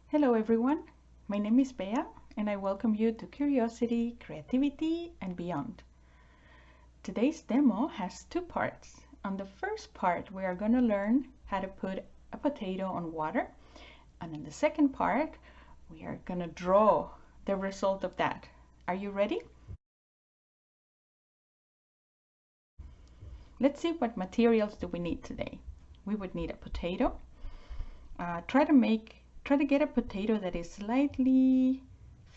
Hello everyone, my name is Bea and I welcome you to Curiosity, Creativity and Beyond. Today's demo has two parts. On the first part we are going to learn how to put a potato on water, and in the second part we are going to draw the result of that. Are you ready? Let's see what materials do we need today. We would need a potato. Try to get a potato that is slightly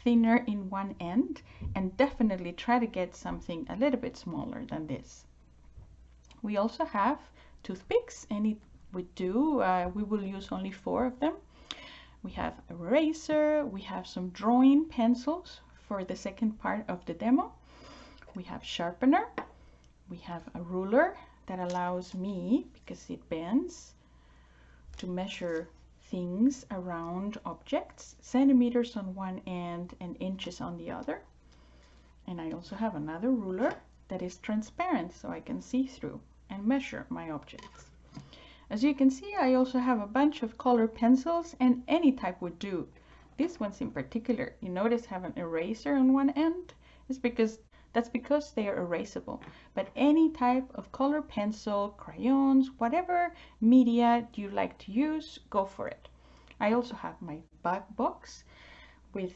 thinner in one end, and definitely try to get something a little bit smaller than this. We also have toothpicks, and we will use only 4 of them. We have a eraser, we have some drawing pencils for the second part of the demo. We have sharpener, we have a ruler that allows me, because it bends, to measure things around objects, centimeters on one end and inches on the other. And I also have another ruler that is transparent, so I can see through and measure my objects. As you can see, I also have a bunch of color pencils, and any type would do. These ones in particular, you notice, have an eraser on one end. That's because they are erasable. But any type of color pencil, crayons, whatever media you like to use, go for it. I also have my back box with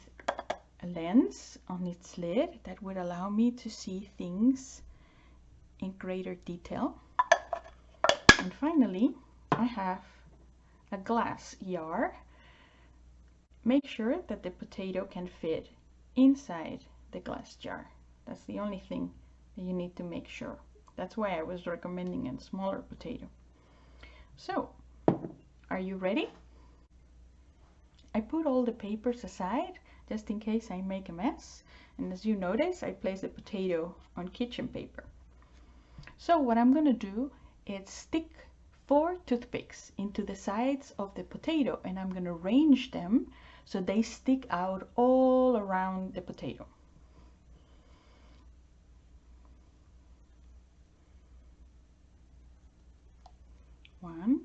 a lens on its lid that would allow me to see things in greater detail. And finally, I have a glass jar. Make sure that the potato can fit inside the glass jar. That's the only thing that you need to make sure. That's why I was recommending a smaller potato. So, are you ready? I put all the papers aside just in case I make a mess. And as you notice, I place the potato on kitchen paper. So what I'm going to do is stick 4 toothpicks into the sides of the potato, and I'm going to arrange them so they stick out all around the potato. One,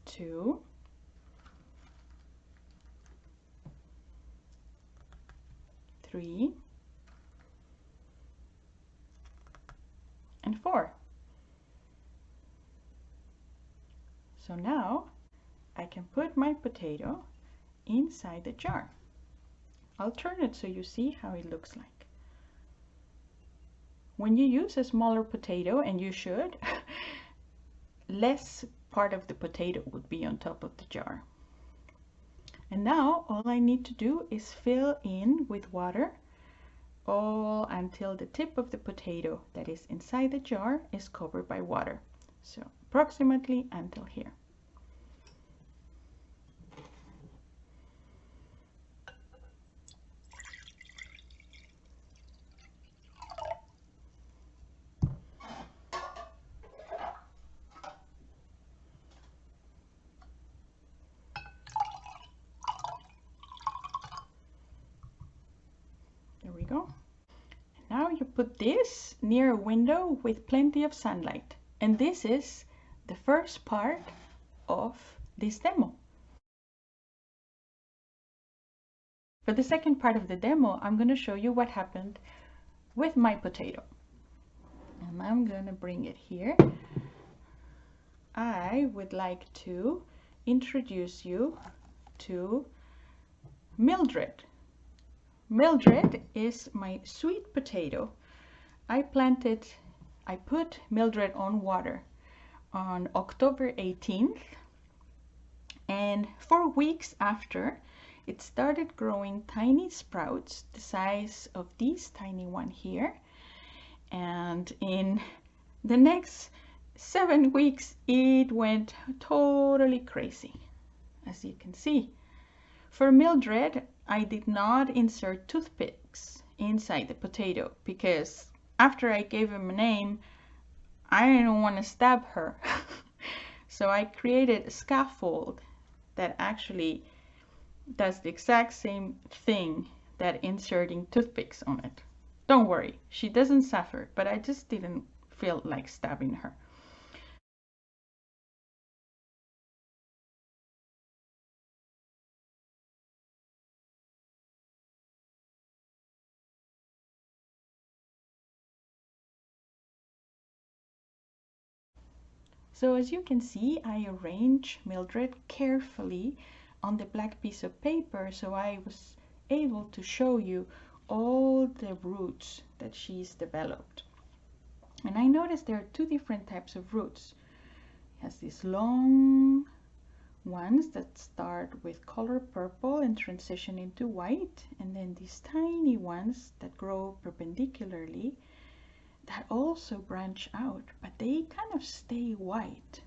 2, 3, and 4. So now I can put my potato inside the jar. I'll turn it so you see how it looks like. When you use a smaller potato, and you should, less part of the potato would be on top of the jar. And now all I need to do is fill in with water all until the tip of the potato that is inside the jar is covered by water. So approximately until here. There we go. Now you put this near a window with plenty of sunlight. And this is the first part of this demo. For the second part of the demo, I'm going to show you what happened with my potato. And I'm going to bring it here. I would like to introduce you to Mildred. Mildred is my sweet potato. I put Mildred on water on October 18th, and 4 weeks after, it started growing tiny sprouts the size of this tiny one here. And in the next 7 weeks, it went totally crazy, as you can see. For Mildred, I did not insert toothpicks inside the potato because after I gave him a name, I didn't want to stab her. So I created a scaffold that actually does the exact same thing that inserting toothpicks on it. Don't worry, she doesn't suffer, but I just didn't feel like stabbing her. So as you can see, I arranged Mildred carefully on the black piece of paper, so I was able to show you all the roots that she's developed. And I noticed there are two different types of roots. It has these long ones that start with color purple and transition into white, and then these tiny ones that grow perpendicularly that also branch out, but they kind of stay white.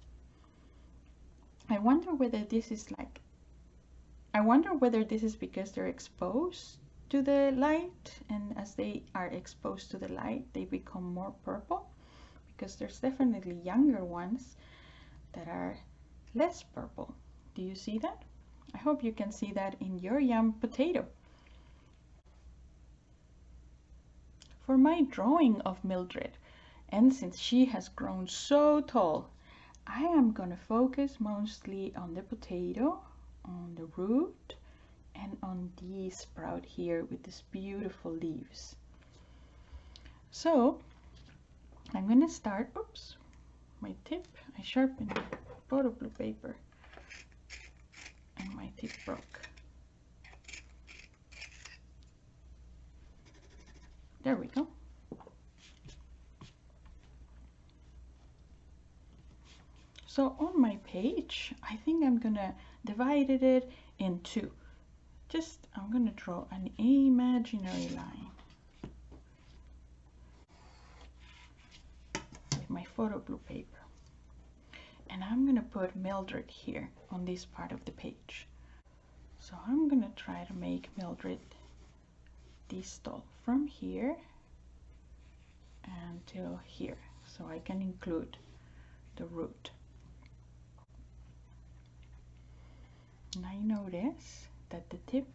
I wonder whether this is because they're exposed to the light, and as they are exposed to the light they become more purple, because there's definitely younger ones that are less purple. Do you see that? I hope you can see that in your young potato. For my drawing of Mildred, and since she has grown so tall, I am going to focus mostly on the potato, on the root, and on the sprout here with these beautiful leaves. So I'm going to start, oops, my tip, I sharpened photo blue paper and my tip broke. There we go. So on my page, I think I'm gonna divide it in two. I'm gonna draw an imaginary line with my photo blue paper. And I'm gonna put Mildred here on this part of the page. So I'm gonna try to make Mildred this tall from here until here, so I can include the root. And I notice that the tip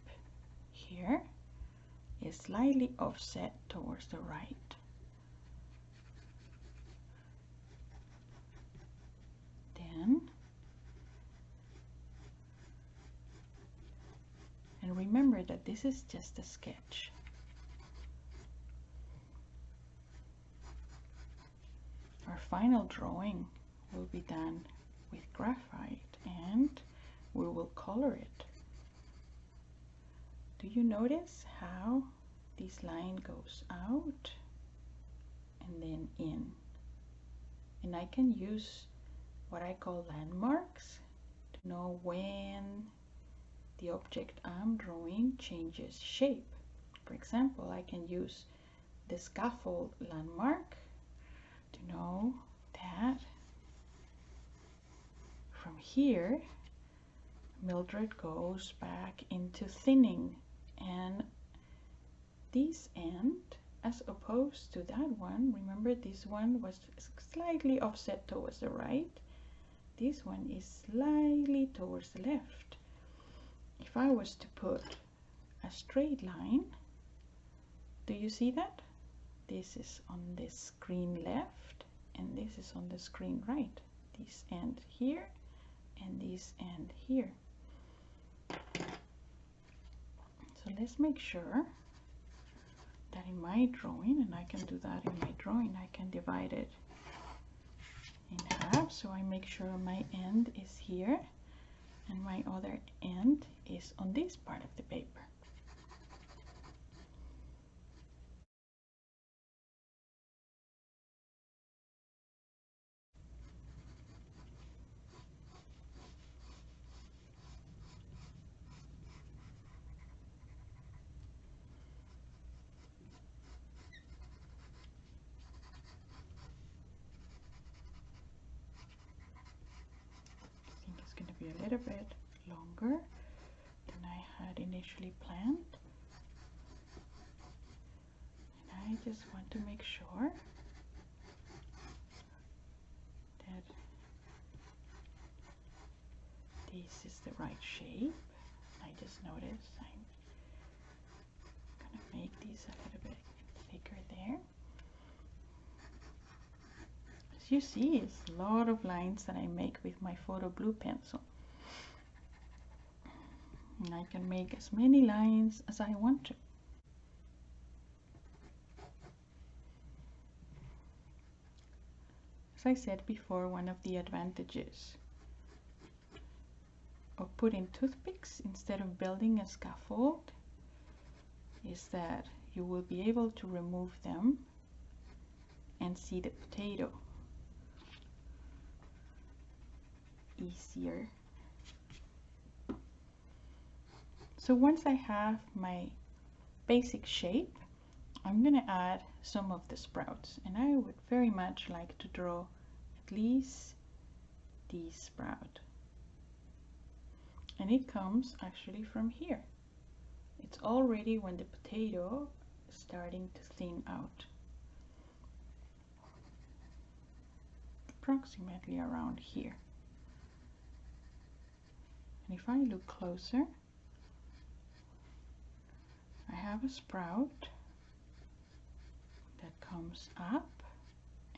here is slightly offset towards the right. Then, and remember that this is just a sketch. Our final drawing will be done with graphite and we will color it. Do you notice how this line goes out and then in? And I can use what I call landmarks to know when the object I'm drawing changes shape. For example, I can use the scaffold landmark to know that from here Mildred goes back into thinning, and this end, as opposed to that one, remember this one was slightly offset towards the right, this one is slightly towards the left. If I was to put a straight line, do you see that? This is on the screen left and this is on the screen right. This end here and this end here. So let's make sure that in my drawing, and I can do that in my drawing, I can divide it in half, so I make sure my end is here and my other end is on this part of the paper. Be a little bit longer than I had initially planned, and I just want to make sure that this is the right shape. I just noticed I'm gonna make these a little bit thicker there. As you see, it's a lot of lines that I make with my photo blue pencil. And I can make as many lines as I want to. As I said before, one of the advantages of putting toothpicks instead of building a scaffold is that you will be able to remove them and see the potato easier. So once I have my basic shape, I'm gonna add some of the sprouts, and I would very much like to draw at least this sprout, and it comes actually from here. It's already when the potato is starting to thin out, approximately around here. And if I look closer, I have a sprout that comes up,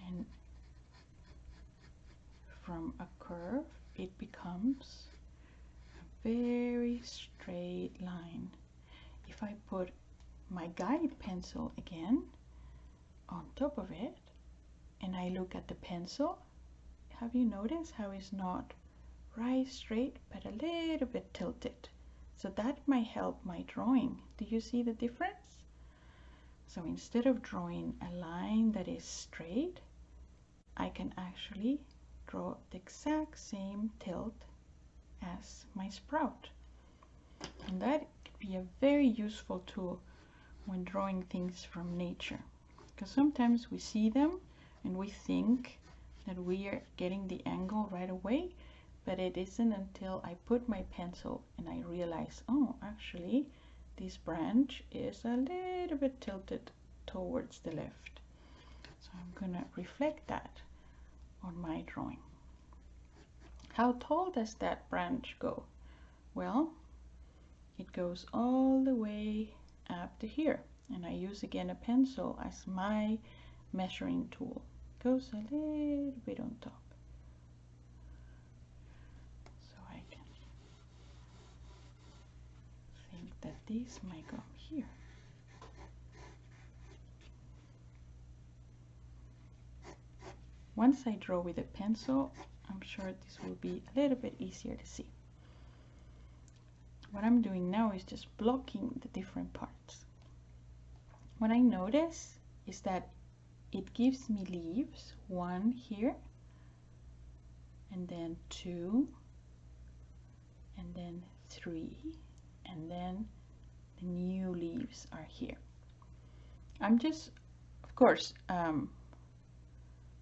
and from a curve it becomes a very straight line. If I put my guide pencil again on top of it and I look at the pencil, have you noticed how it's not right straight but a little bit tilted? So that might help my drawing. Do you see the difference? So instead of drawing a line that is straight, I can actually draw the exact same tilt as my sprout. And that could be a very useful tool when drawing things from nature, because sometimes we see them and we think that we are getting the angle right away, but it isn't until I put my pencil and I realize, oh, actually this branch is a little bit tilted towards the left. So I'm gonna reflect that on my drawing. How tall does that branch go? Well, it goes all the way up to here, and I use again a pencil as my measuring tool. It goes a little bit on top. That this might go here. Once I draw with a pencil, I'm sure this will be a little bit easier to see. What I'm doing now is just blocking the different parts. What I notice is that it gives me leaves, 1 here, and then 2, and then 3, and then the new leaves are here. I'm just, of course,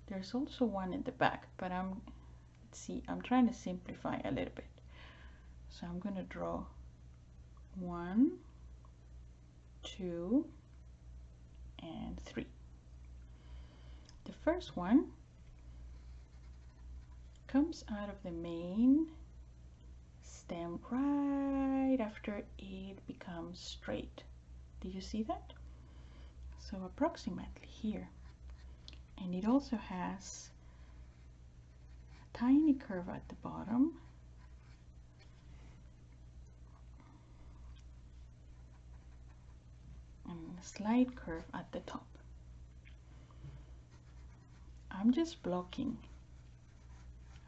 there's also one in the back, but let's see, I'm trying to simplify a little bit. So I'm going to draw 1, 2, and 3. The first one comes out of the main stem right after it becomes straight. Do you see that? So approximately here. And it also has a tiny curve at the bottom and a slight curve at the top. I'm just blocking.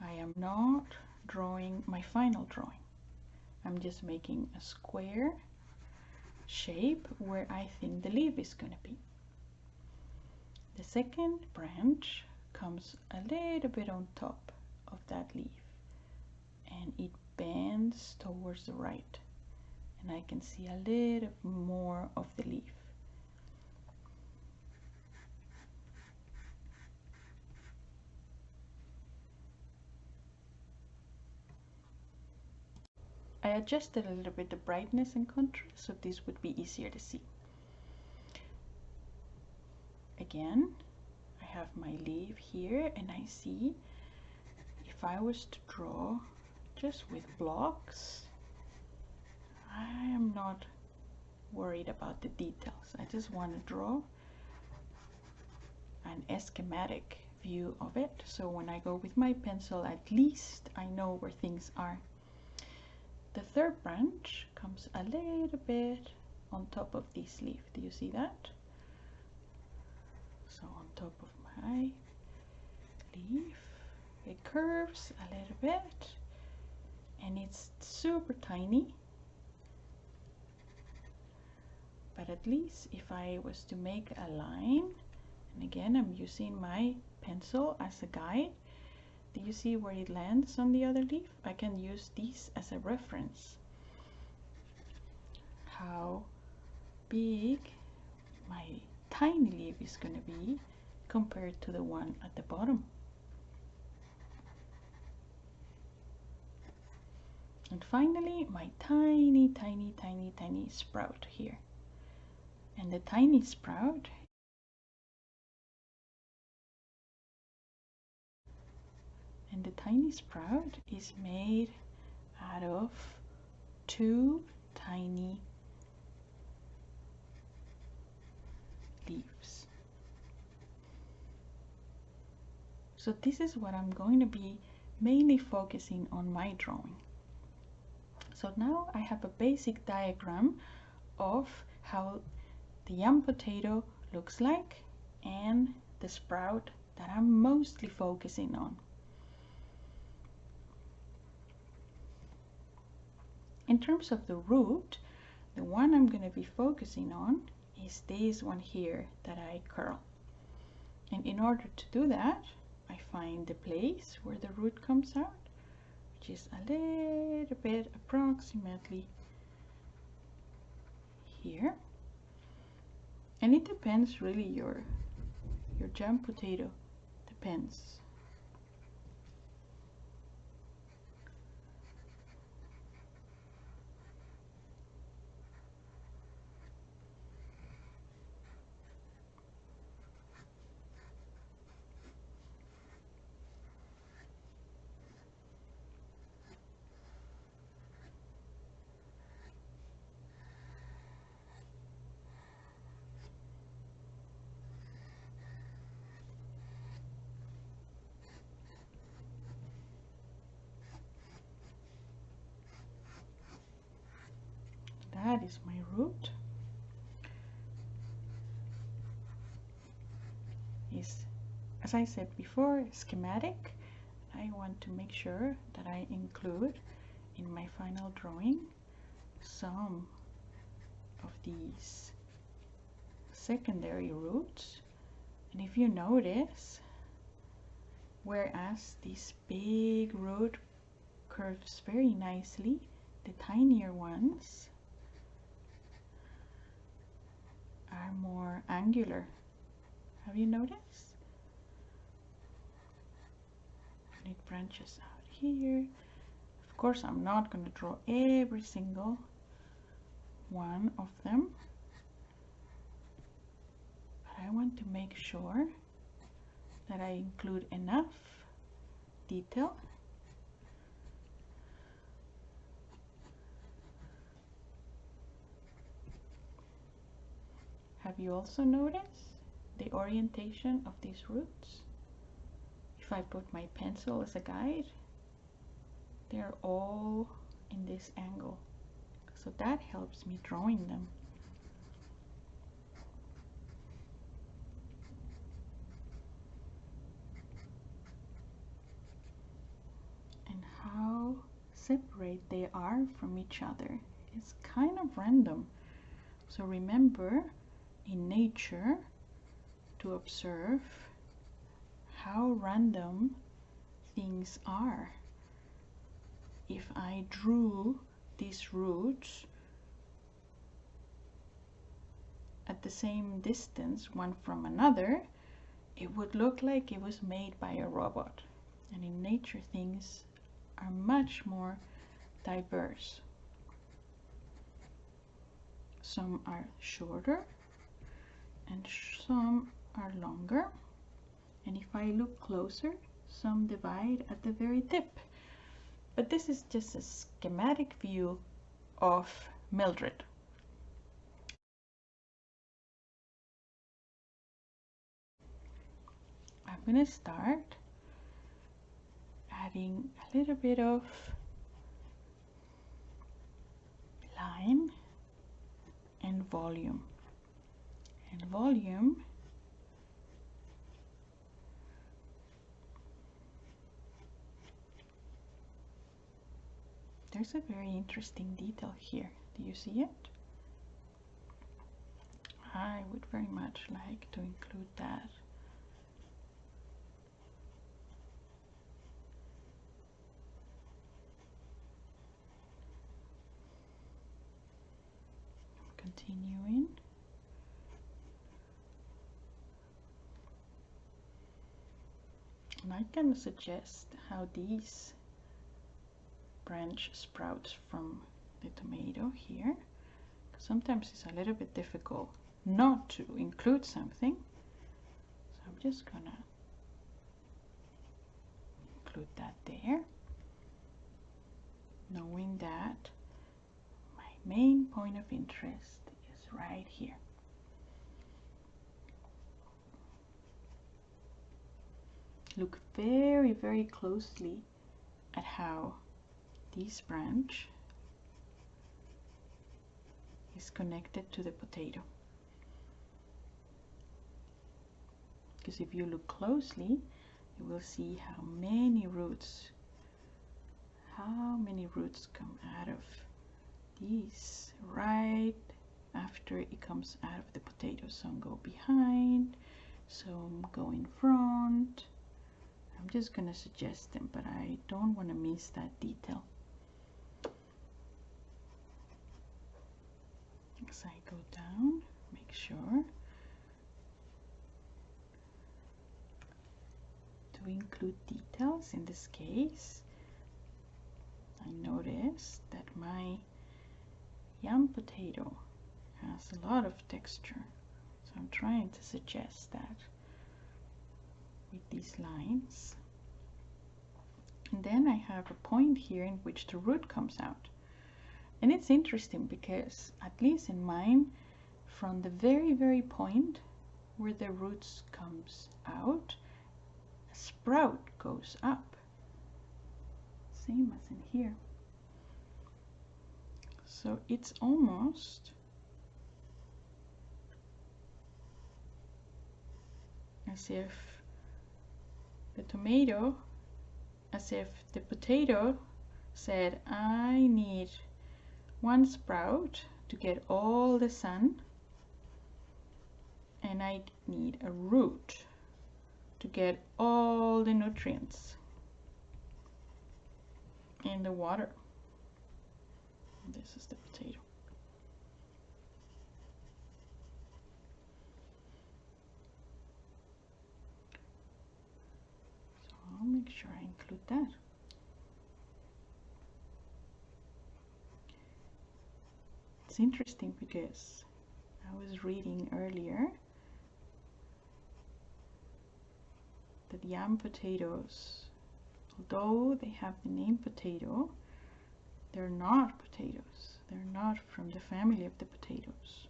I am not drawing my final drawing. I'm just making a square shape where I think the leaf is going to be. The second branch comes a little bit on top of that leaf, and it bends towards the right, and I can see a little more of the leaf. I adjusted a little bit the brightness and contrast so this would be easier to see. Again, I have my leaf here, and I see if I was to draw just with blocks, I am not worried about the details. I just want to draw an schematic view of it, so when I go with my pencil, at least I know where things are. The third branch comes a little bit on top of this leaf. Do you see that? So on top of my leaf, curves a little bit, and it's super tiny. But at least if I was to make a line, and again I'm using my pencil as a guide, do you see where it lands on the other leaf? I can use this as a reference. How big my tiny leaf is going to be compared to the one at the bottom. And finally, my tiny, tiny, tiny, tiny sprout here. And the tiny sprout is made out of 2 tiny leaves. So this is what I'm going to be mainly focusing on my drawing. So now I have a basic diagram of how the young potato looks like and the sprout that I'm mostly focusing on. In terms of the root, the one I'm going to be focusing on is this one here that I curl. And in order to do that, I find the place where the root comes out, which is a little bit approximately here. And it depends really, your jam potato depends. That is my root. Is, as I said before, schematic. I want to make sure that I include in my final drawing some of these secondary roots. And if you notice, whereas this big root curves very nicely, the tinier ones are more angular. Have you noticed? And it branches out here. Of course, I'm not going to draw every single one of them, but I want to make sure that I include enough detail Have you also noticed the orientation of these roots? If I put my pencil as a guide, they're all in this angle, so that helps me drawing them. And how separate they are from each other is kind of random. So remember, in nature, to observe how random things are. If I drew these roots at the same distance one from another, it would look like it was made by a robot. And in nature, things are much more diverse. Some are shorter and some are longer. And if I look closer, some divide at the very tip. But this is just a schematic view of Mildred. I'm going to start adding a little bit of line and volume. And volume There's a very interesting detail here. Do you see it? I would very much like to include that. Continuing. And I can suggest how these branch sprouts from the tomato here. Sometimes it's a little bit difficult not to include something. So I'm just gonna include that there, knowing that my main point of interest is right here. Look very, very closely at how this branch is connected to the potato. Because if you look closely, you will see how many roots come out of these right after it comes out of the potato. Some go behind, some go in front. I'm just going to suggest them, but I don't want to miss that detail. As I go down, make sure to include details. In this case, I noticed that my yam potato has a lot of texture, so I'm trying to suggest that with these lines. And then I have a point here in which the root comes out. And it's interesting because, at least in mine, from the very, very point where the roots comes out, a sprout goes up. Same as in here. So it's almost as if the potato said, I need one sprout to get all the sun, and I need a root to get all the nutrients in the water. This is the potato. So I'll make sure I include that. It's interesting because I was reading earlier that yam potatoes, although they have the name potato, they're not potatoes. They're not from the family of the potatoes.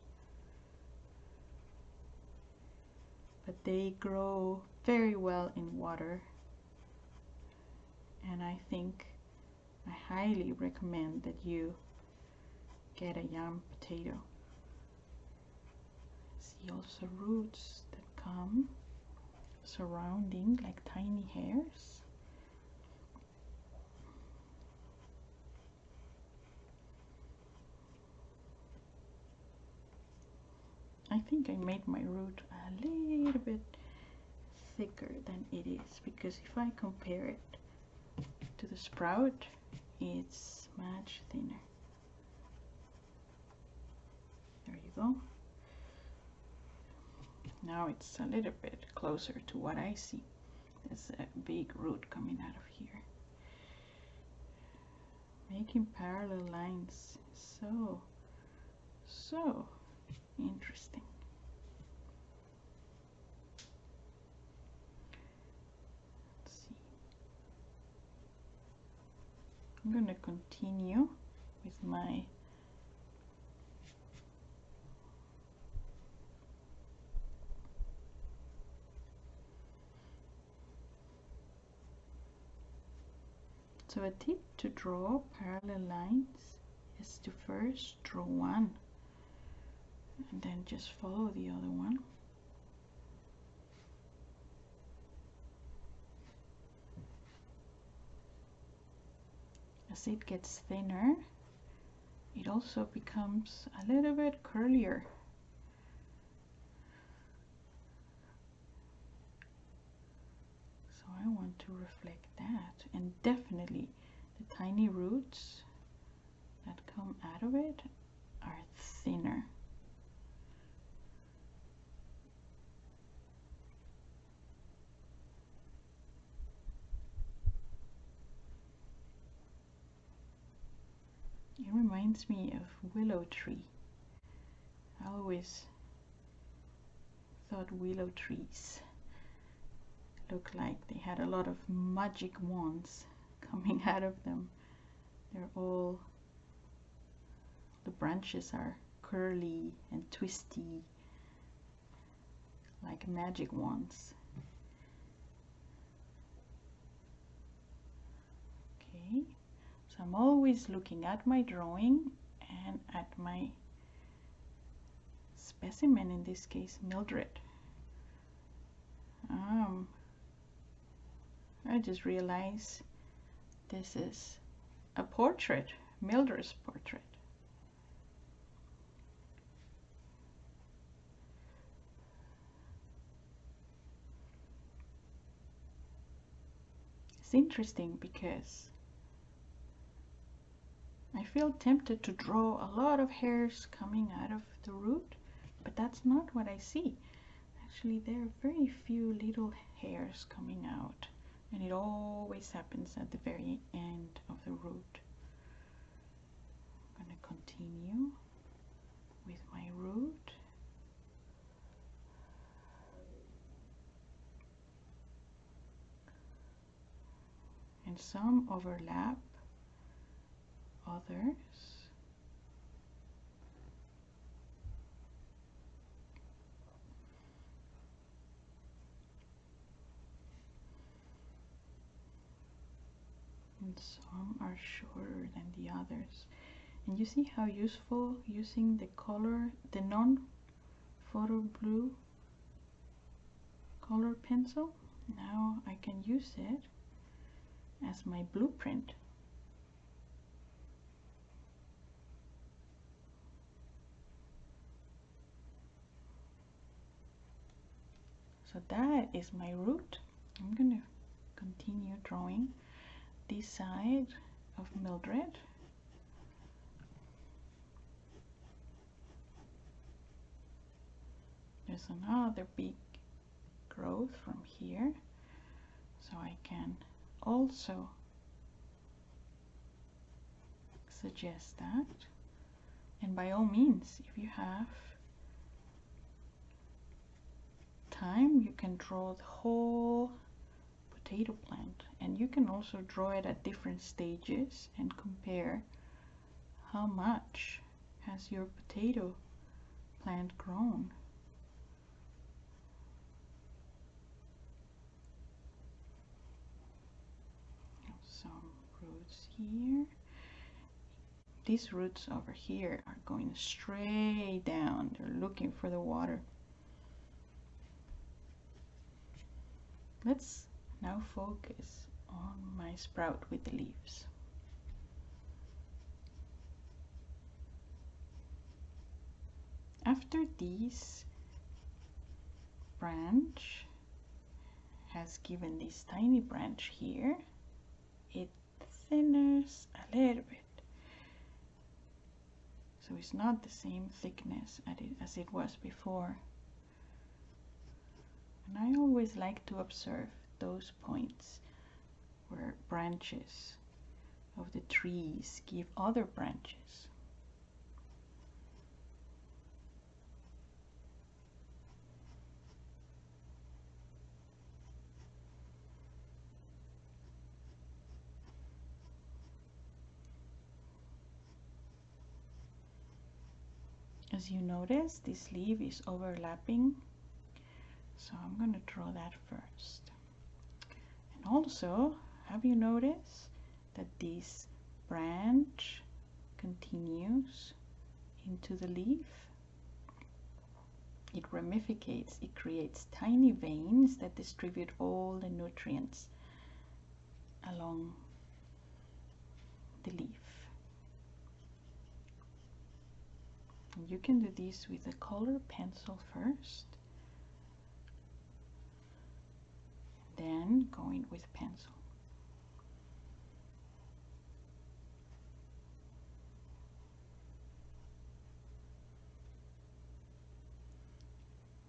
But they grow very well in water, and I think I highly recommend that you get a yam potato. See also roots that come surrounding like tiny hairs. I think I made my root a little bit thicker than it is, because if I compare it to the sprout, it's much thinner. There you go. Now it's a little bit closer to what I see. There's a big root coming out of here. Making parallel lines is so interesting. Let's see. I'm going to continue with my So a tip to draw parallel lines is to first draw one and then just follow the other one. as it gets thinner, it also becomes a little bit curlier. So I want to reflect that, and definitely the tiny roots that come out of it are thinner. It reminds me of willow tree. I always thought willow trees looked like they had a lot of magic wands coming out of them. They're all, the branches are curly and twisty like magic wands. Okay, so I'm always looking at my drawing and at my specimen, in this case Mildred. I just realized this is a portrait, Mildred's portrait. It's interesting because I feel tempted to draw a lot of hairs coming out of the root, but that's not what I see. Actually, there are very few little hairs coming out, and it always happens at the very end of the root. I'm going to continue with my root. And some overlap others. And some are shorter than the others. And you see how useful using the color, the non-photo blue color pencil? Now I can use it as my blueprint. So that is my root. I'm going to continue drawing this side of Mildred. There's another big growth from here, so I can also suggest that. And by all means, if you have time, you can draw the whole potato plant, and you can also draw it at different stages and compare how much has your potato plant grown. Some roots here. These roots over here are going straight down. They're looking for the water. Let's now focus on my sprout with the leaves. After this branch has given this tiny branch here, it thinners a little bit. So it's not the same thickness as it was before. And I always like to observe those points where branches of the trees give other branches. As you notice, this leaf is overlapping, so I'm going to draw that first. And also, have you noticed that this branch continues into the leaf? It ramificates, it creates tiny veins that distribute all the nutrients along the leaf. And you can do this with a color pencil first, then going with pencil.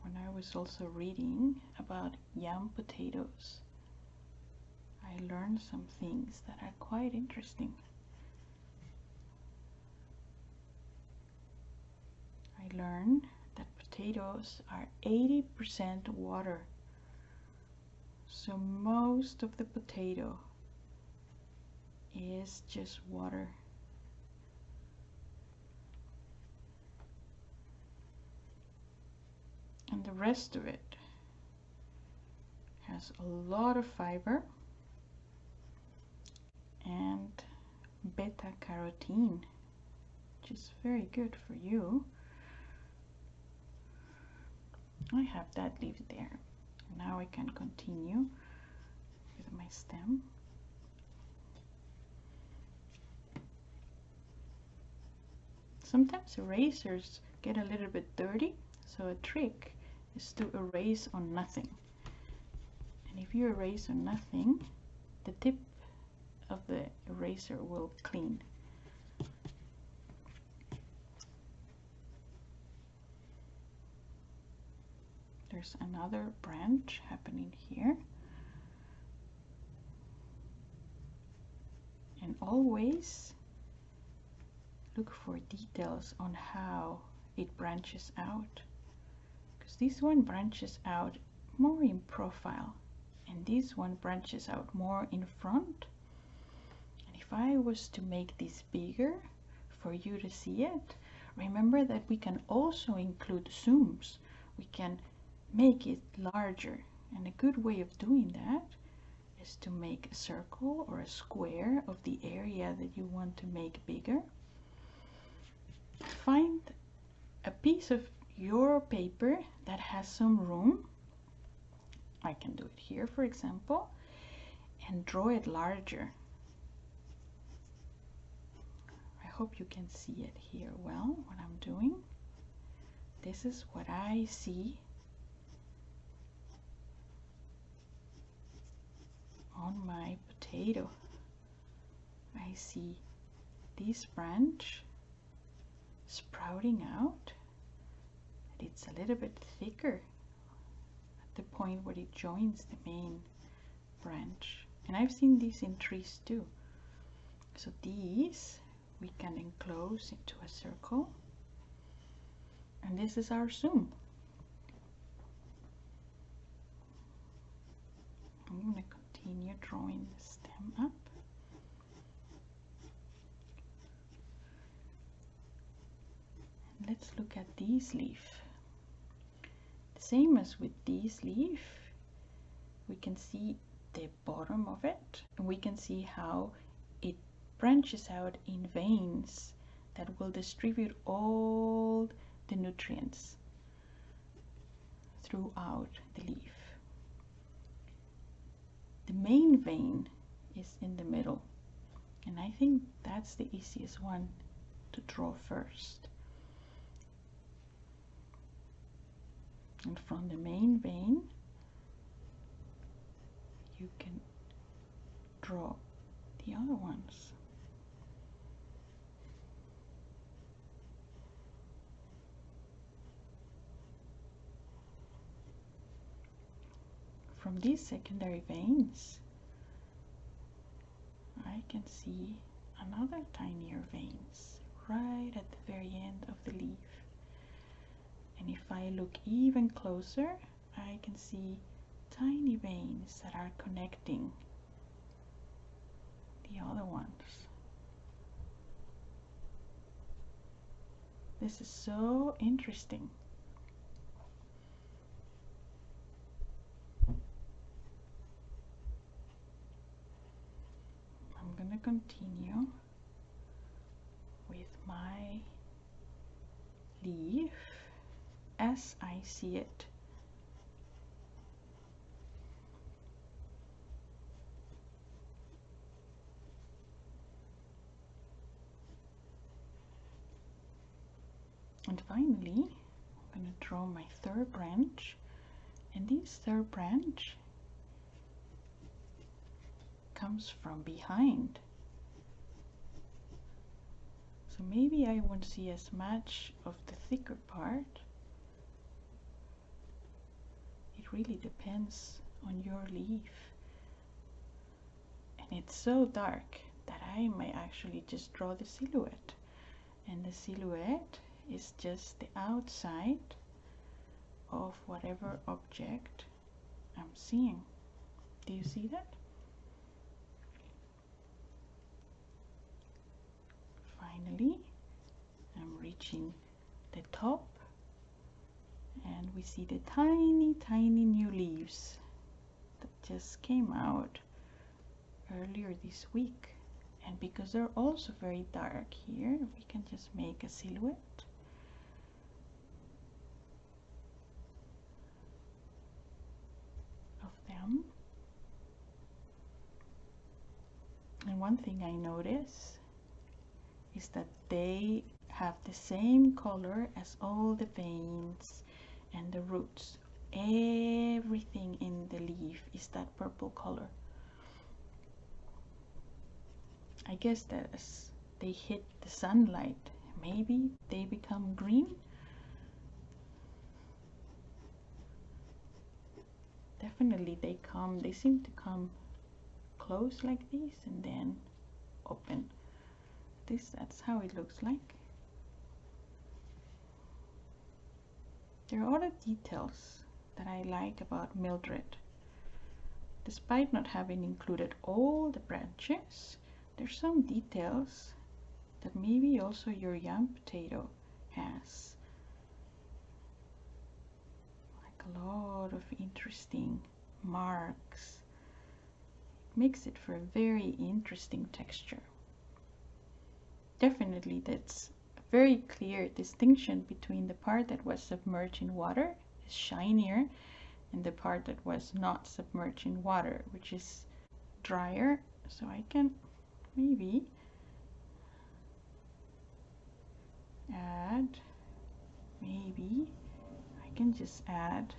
When I was also reading about young potatoes, I learned some things that are quite interesting. I learned that potatoes are 80% water. So most of the potato is just water. And the rest of it has a lot of fiber and beta carotene, which is very good for you. I have that leaf there. Now I can continue with my stem. Sometimes erasers get a little bit dirty, so a trick is to erase on nothing. And if you erase on nothing, the tip of the eraser will clean. There's another branch happening here. And always look for details on how it branches out. Because this one branches out more in profile, and this one branches out more in front. And if I was to make this bigger for you to see it, remember that we can also include zooms. We can make it larger, and a good way of doing that is to make a circle or a square of the area that you want to make bigger. Find a piece of your paper that has some room. I can do it here, for example, and draw it larger. I hope you can see it here well, what I'm doing. This is what I see on my potato. I see this branch sprouting out. It's a little bit thicker at the point where it joins the main branch. And I've seen these in trees too. So these we can enclose into a circle. And this is our zoom. I'm going to continue drawing the stem up. And let's look at these leaf. The same as with these leaf, we can see the bottom of it, and we can see how it branches out in veins that will distribute all the nutrients throughout the leaf. The main vein is in the middle, and I think that's the easiest one to draw first. And from the main vein, you can draw the other ones. From these secondary veins, I can see another tinier veins right at the very end of the leaf. And if I look even closer, I can see tiny veins that are connecting the other ones. This is so interesting. I'm going to continue with my leaf as I see it. And finally, I'm going to draw my third branch, and this third branch comes from behind. So maybe I won't see as much of the thicker part. It really depends on your leaf. And it's so dark that I might actually just draw the silhouette. And the silhouette is just the outside of whatever object I'm seeing. Do you see that? Finally, I'm reaching the top, and we see the tiny, tiny new leaves that just came out earlier this week. And because they're also very dark here, we can just make a silhouette. Of them. And one thing I notice is that they have the same color as all the veins and the roots. Everything in the leaf is that purple color. I guess that as they hit the sunlight, maybe they become green. Definitely they seem to come close like this and then open. That's how it looks like. There are other details that I like about Mildred. Despite not having included all the branches, there's some details that maybe also your young potato has. Like a lot of interesting marks. It makes it for a very interesting texture. Definitely that's a very clear distinction between the part that was submerged in water, is shinier, and the part that was not submerged in water, which is drier. So I can maybe add, I can just add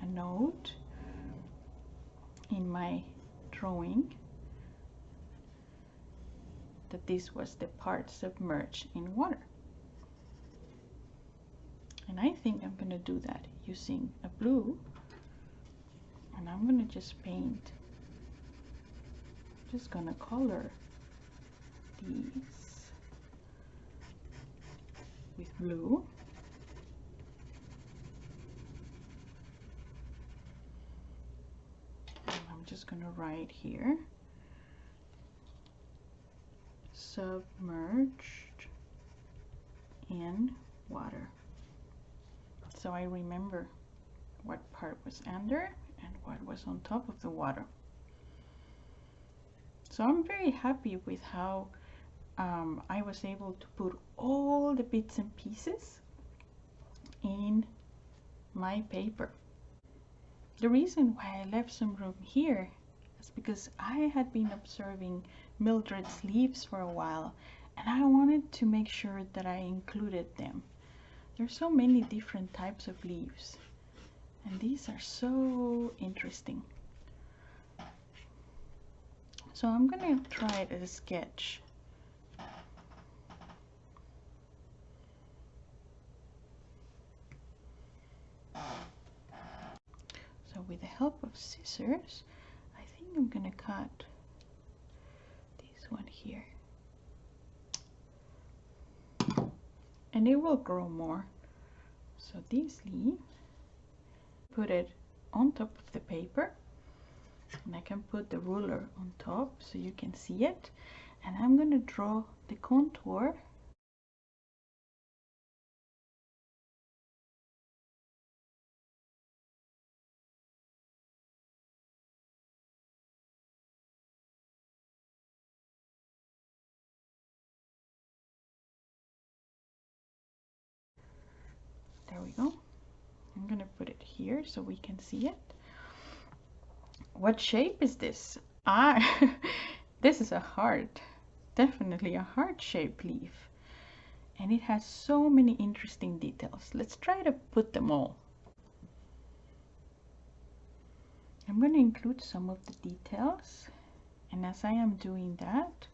a note in my drawing that this was the part submerged in water. And I think I'm going to do that using a blue, and I'm going to just paint, just going to color these with blue. And I'm just going to write here, submerged in water. So I remember what part was under and what was on top of the water. So I'm very happy with how I was able to put all the bits and pieces in my paper. The reason why I left some room here is because I had been observing Mildred's leaves for a while, and I wanted to make sure that I included them. There's so many different types of leaves, and these are so interesting. So I'm gonna try it as a sketch. So with the help of scissors, I think I'm gonna cut this one here. And it will grow more. So this leaf, put it on top of the paper, and I can put the ruler on top so you can see it. And I'm gonna draw the contour . There we go. I'm gonna put it here so we can see it. What shape is this? This is a heart. Definitely a heart-shaped leaf. and it has so many interesting details. Let's try to put them all. I'm going to include some of the details, and as I am doing that,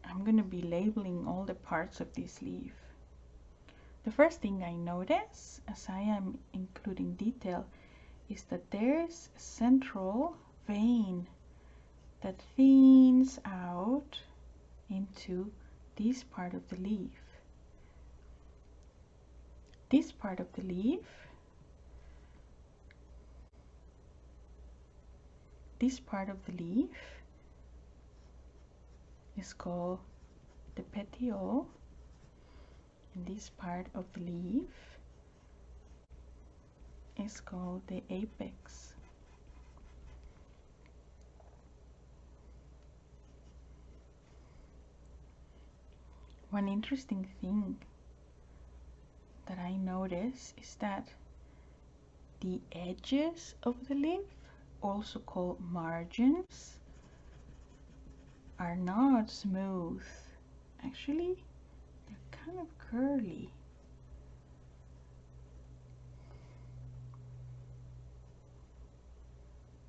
I'm going to be labeling all the parts of this leaf. The first thing I notice as I am including detail is that there's a central vein that thins out into this part of the leaf. This part of the leaf, is called the petiole, and this part of the leaf is called the apex. One interesting thing that I notice is that the edges of the leaf, also called margins, are not smooth. Actually, they're kind of curly.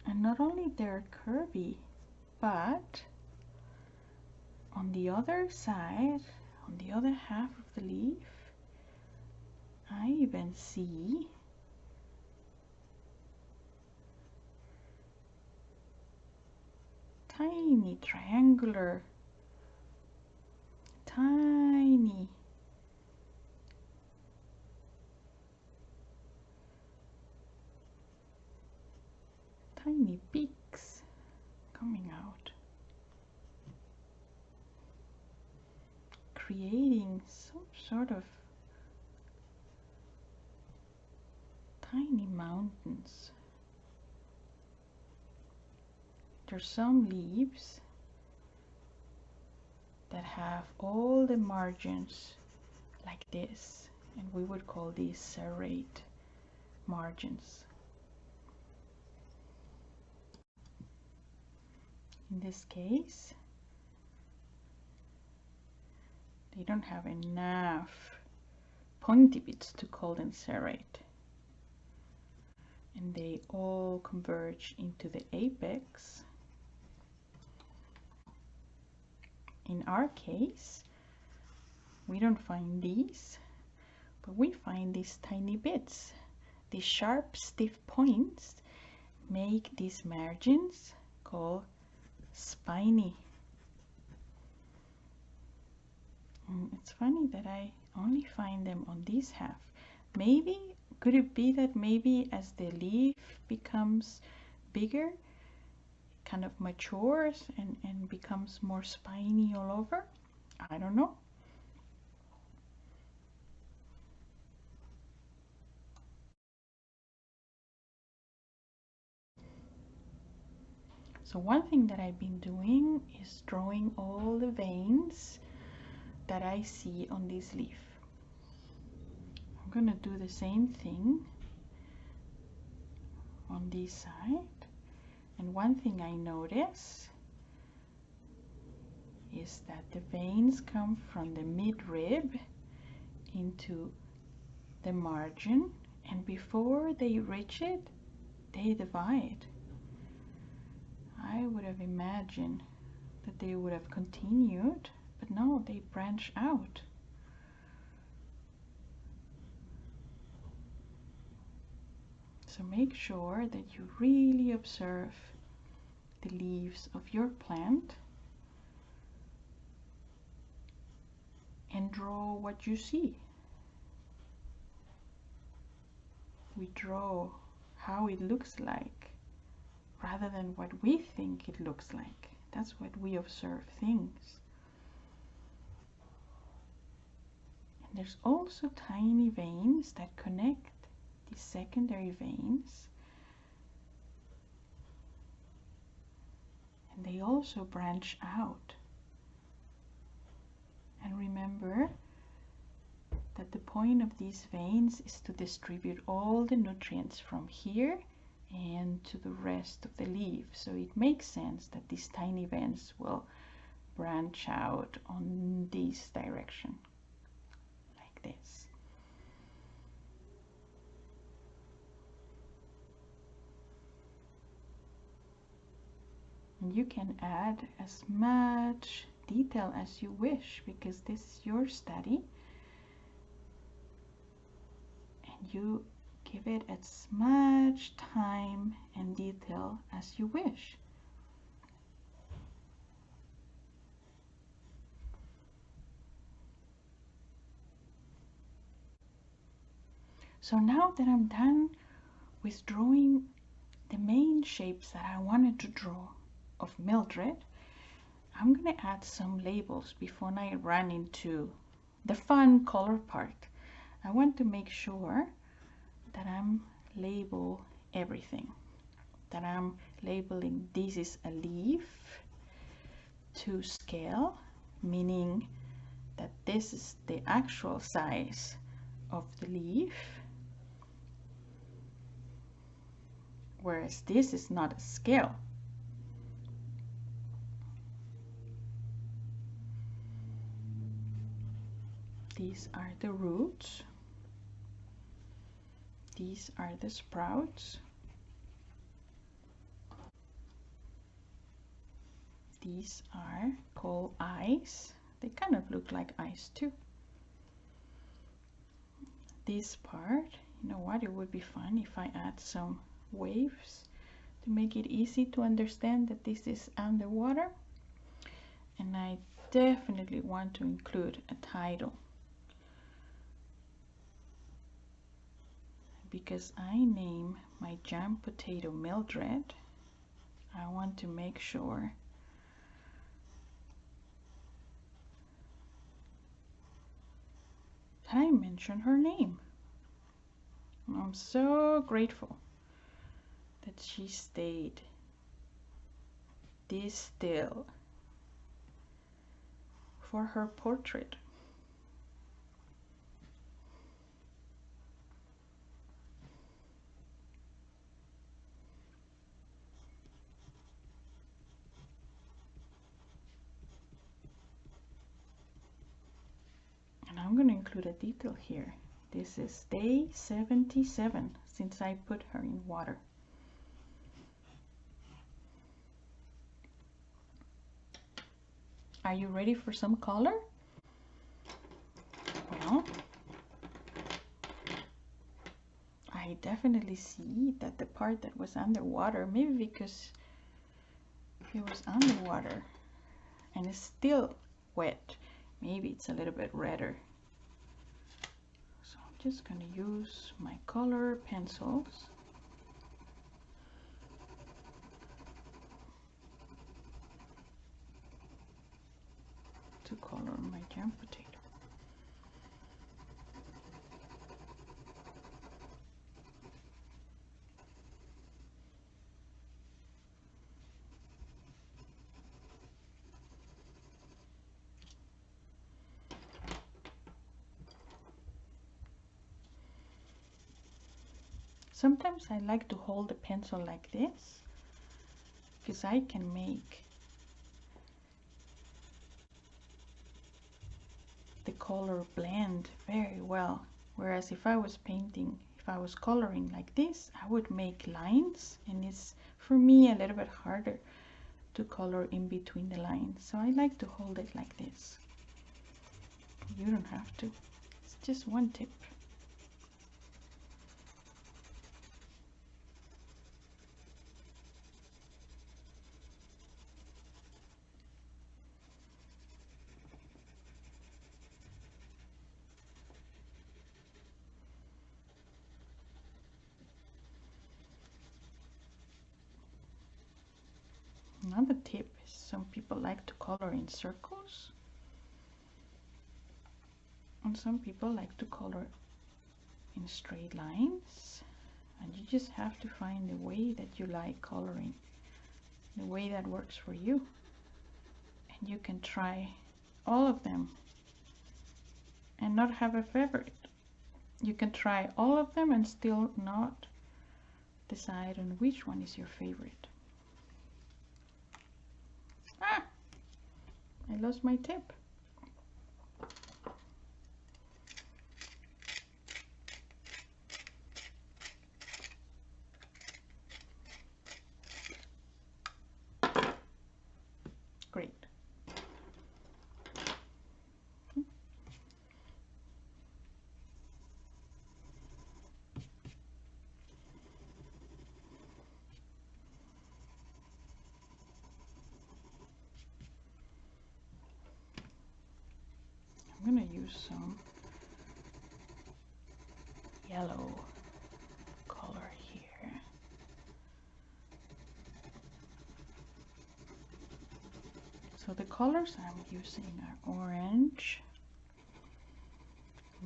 And not only they're curvy, but on the other side, on the other half of the leaf, I even see tiny triangular, tiny peaks coming out, creating some sort of tiny mountains. There's some leaves that have all the margins like this, and we would call these serrate margins. In this case, they don't have enough pointy bits to call them serrate, and they all converge into the apex. In our case, we don't find these, but we find these tiny bits. These sharp, stiff points make these margins called spiny. It's funny that I only find them on this half. Maybe, could it be that maybe as the leaf becomes bigger, kind of matures and becomes more spiny all over? I don't know. So one thing that I've been doing is drawing all the veins that I see on this leaf. I'm going to do the same thing on this side. And one thing I notice is that the veins come from the midrib into the margin, and before they reach it, they divide. I would have imagined that they would have continued, but no, they branch out. So make sure that you really observe the leaves of your plant and draw what you see. We draw how it looks like rather than what we think it looks like. That's what we observe things. And there's also tiny veins that connect the secondary veins, and they also branch out. And remember that the point of these veins is to distribute all the nutrients from here and to the rest of the leaf. So it makes sense that these tiny veins will branch out on this direction, like this. And you can add as much detail as you wish, because this is your study, and you give it as much time and detail as you wish. So now that I'm done with drawing the main shapes that I wanted to draw of Mildred, I'm going to add some labels before I run into the fun color part. I want to make sure that I'm label everything. That I'm labeling this is a leaf to scale, meaning that this is the actual size of the leaf, whereas this is not a scale. These are the roots. These are the sprouts. These are called eyes. They kind of look like eyes too. This part, you know what, it would be fun if I add some waves to make it easy to understand that this is underwater. And I definitely want to include a title, because I name my jam potato Mildred. I want to make sure that I mention her name. I'm so grateful that she stayed this still for her portrait. And I'm going to include a detail here. This is day 77 since I put her in water. Are you ready for some color? Well, I definitely see that the part that was underwater, maybe because it was underwater and it's still wet, maybe it's a little bit redder. So I'm just going to use my color pencils to color my jam potato. Sometimes I like to hold the pencil like this, because I can make the color blend very well. Whereas if I was painting, if I was coloring like this, I would make lines, and it's for me a little bit harder to color in between the lines. So I like to hold it like this. You don't have to. It's just one tip. Another tip is some people like to color in circles, and some people like to color in straight lines, and you just have to find the way that you like coloring, the way that works for you. And you can try all of them and not have a favorite. You can try all of them and still not decide on which one is your favorite. I I lost my tip. Great. I'm going to use some yellow color here. So the colors I'm using are orange,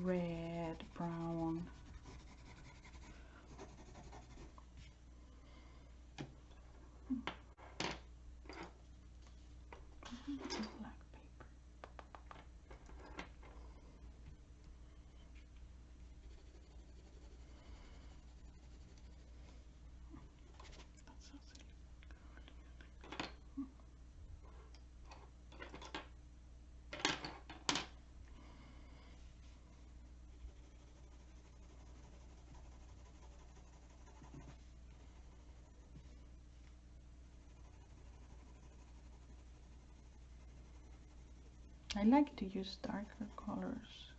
red, brown, black paper. That's so silly. I like to use darker colors.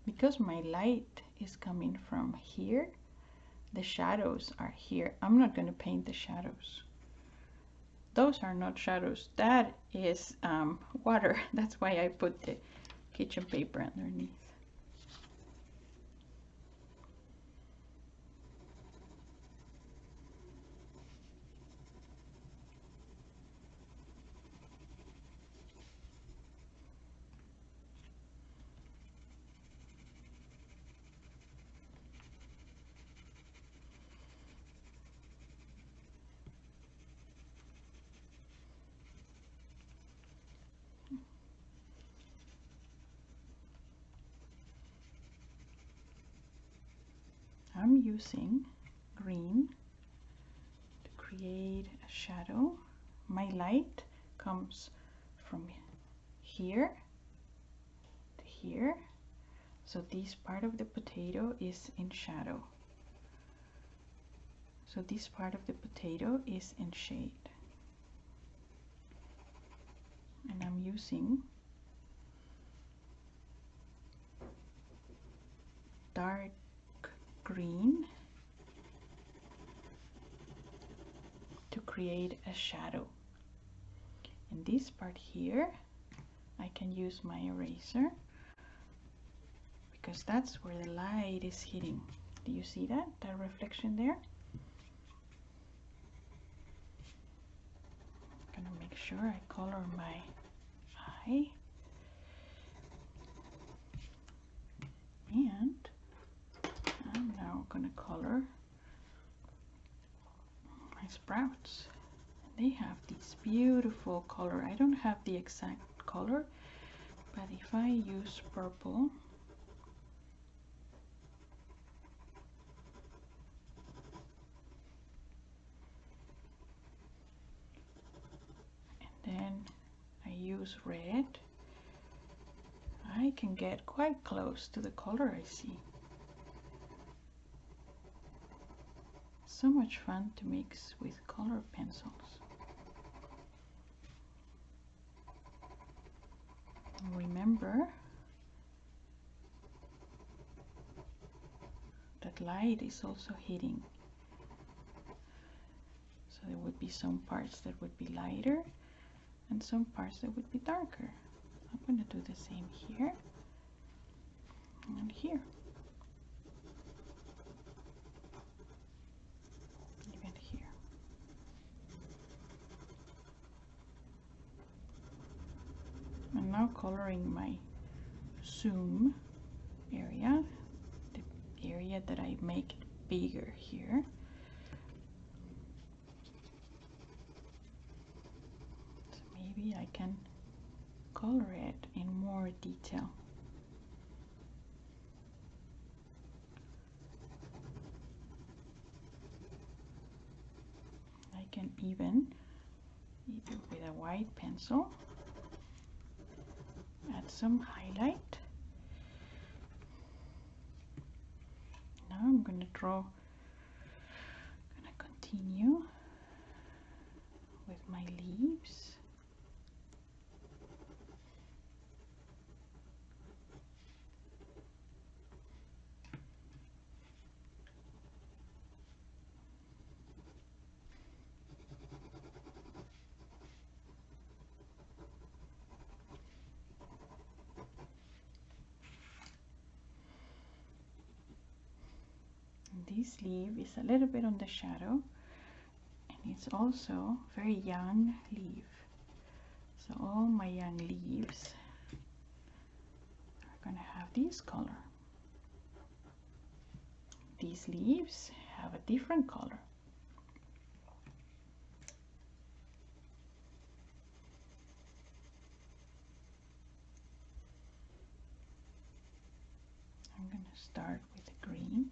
Because my light is coming from here, the shadows are here. I'm not going to paint the shadows. Those are not shadows. That is water. That's why I put the kitchen paper underneath. I'm using green to create a shadow. My light comes from here to here, so this part of the potato is in shadow. So this part of the potato is in shade. And I'm using dark green to create a shadow. And this part here, I can use my eraser because that's where the light is hitting. Do you see that reflection there? I'm gonna make sure I color my eye. And I'm now gonna color my sprouts. They have this beautiful color. I don't have the exact color, but if I use purple, and then I use red, I can get quite close to the color I see. So much fun to mix with color pencils. Remember that light is also hitting. So there would be some parts that would be lighter and some parts that would be darker. I'm going to do the same here and here. Even here. I'm now coloring my zoom area, the area that I make bigger here. So maybe I can color it in more detail. even, either with a white pencil. Add some highlight. Now I'm going to continue with my leaves. This leaf is a little bit on the shadow, and it's also very young leaf. So all my young leaves are going to have this color. These leaves have a different color. I'm going to start with the green.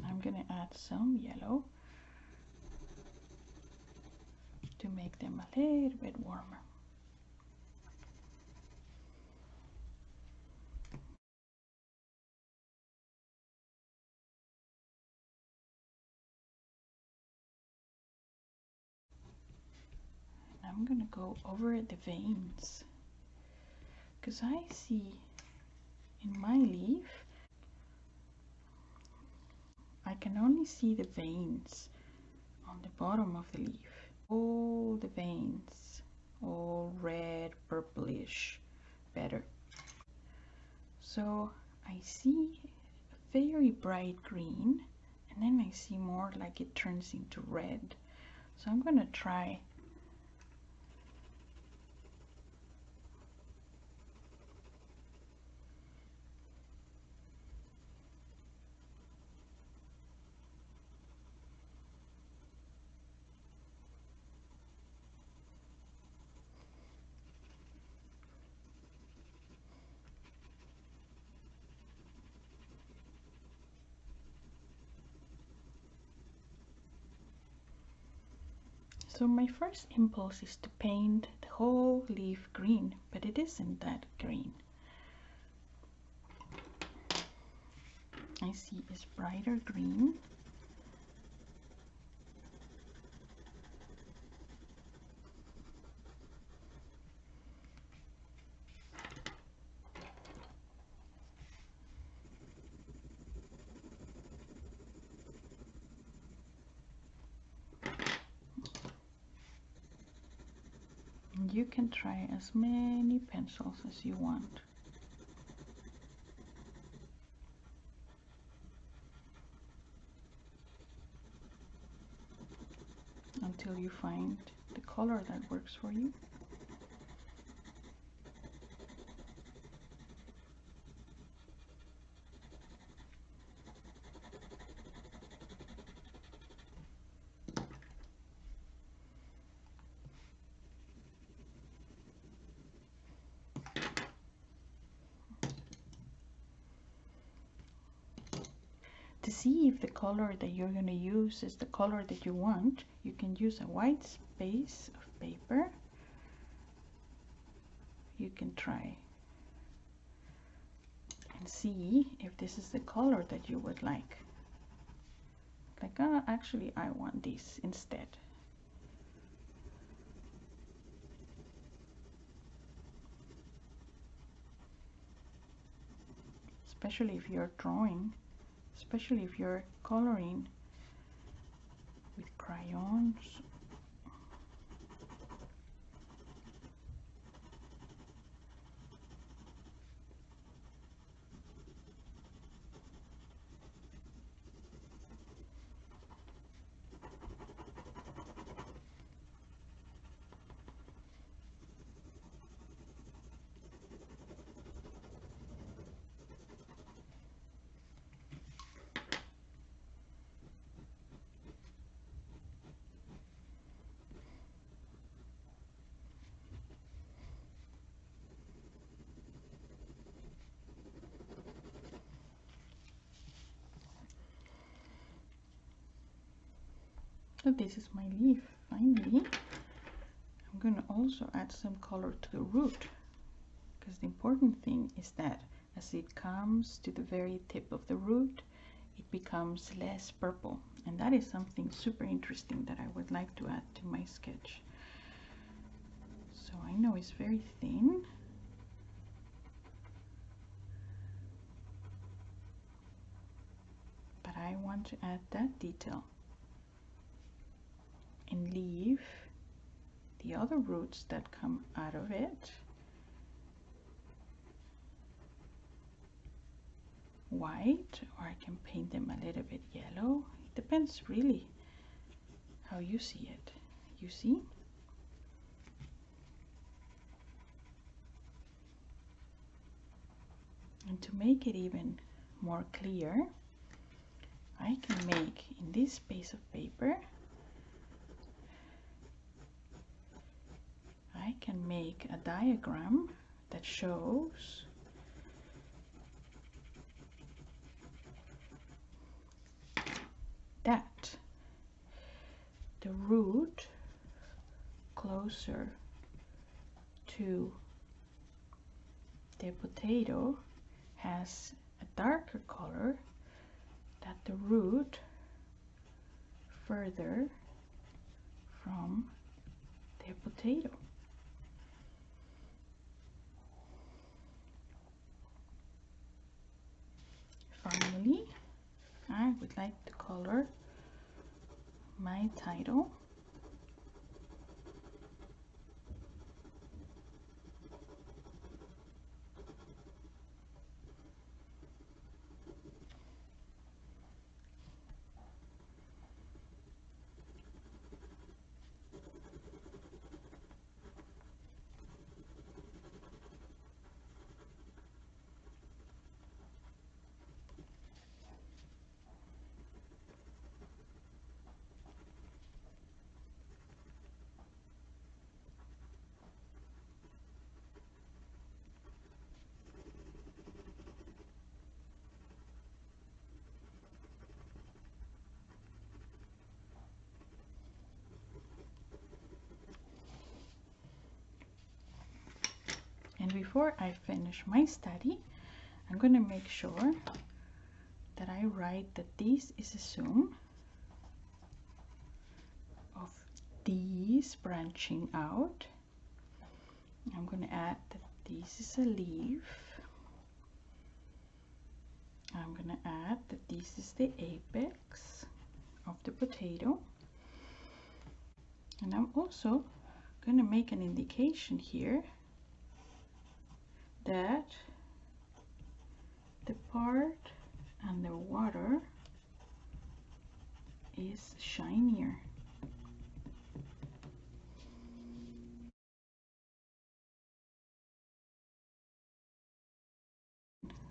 I'm going to add some yellow to make them a little bit warmer. And I'm going to go over the veins, because I see in my leaf, I can only see the veins on the bottom of the leaf. All the veins, all red, purplish, better. So I see a very bright green, and then I see more like it turns into red. So I'm going to try So my first impulse is to paint the whole leaf green, but it isn't that green. I see it's brighter green. And you can try as many pencils as you want. Until you find the color that works for you. To see if the color that you're going to use is the color that you want, you can use a white space of paper. You can try and see if this is the color that you would like. Like, actually I want this instead. Especially if you're drawing, especially if you're coloring with crayons. So this is my leaf. Finally, I'm going to also add some color to the root, because the important thing is that as it comes to the very tip of the root, it becomes less purple, and that is something super interesting that I would like to add to my sketch. So I know it's very thin, but I want to add that detail and leave the other roots that come out of it white, or I can paint them a little bit yellow. It depends really how you see it. You see? And to make it even more clear, I can make in this piece of paper, I can make a diagram that shows that the root closer to the potato has a darker color than the root further from the potato. Finally, I would like to color my title. And before I finish my study, I'm going to make sure that I write that this is a zoom of these branching out. I'm going to add that this is a leaf. I'm going to add that this is the apex of the potato. And I'm also going to make an indication here that the part underwater is shinier.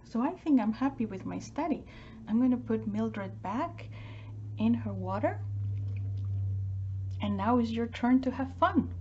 So I think I'm happy with my study. I'm going to put Mildred back in her water, and now is your turn to have fun.